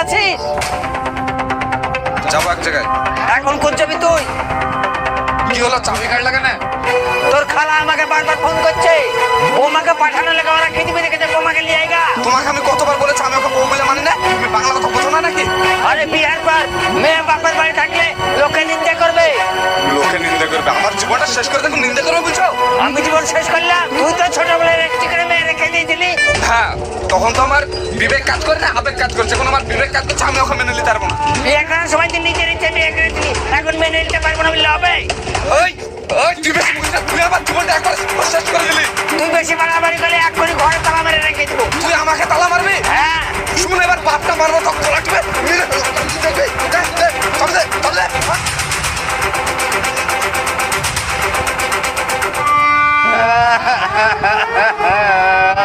আছিস? যাবো এক জায়গায়। এখন কোন যাবি তুই? কি হলো, চাবি কার লাগে না? তোর খালা আমাকে বারবার ফোন করছে, বৌমাকে পাঠানো লেগে ওরা খিদিবি রেখেছে, বৌমাকে নিয়ে আইগা। তোমাকে আমি কতবার বলেছি আমি ওকে বউ বলে মানি না? তুমি বাংলা কথা বোঝো না নাকি? আরে বিহার পর মেয়ে বাপের বাড়ি থাকলে লোকে নিন্দে করবে। লোকে নিন্দা করবে, আমার জীবনটা শেষ করে দেখো নিন্দা করবে বুঝছো? আমি জীবন শেষ করলাম, তুই তো ছোটবেলায় একটি করে মেয়ে রেখে দিয়েছিলি। হ্যাঁ, তখন তো আমার বিবেক কাজ করে না, আবেগ কাজ করছে। এখন আমার বিবেক কাজ করছে, আমি ওকে মেনে নিতে পারবো না। বিয়ে করার সময় তুই নিজের ইচ্ছে বিয়ে করেছিলি, এখন মেনে নিতে পারবো না বললে হবে? ওই ওই তুই বেশি বুঝিস না, তুই আমার জীবনটা একবার শেষ করে দিলি। তুই বেশি বাড়াবাড়ি করলে এক করে ঘর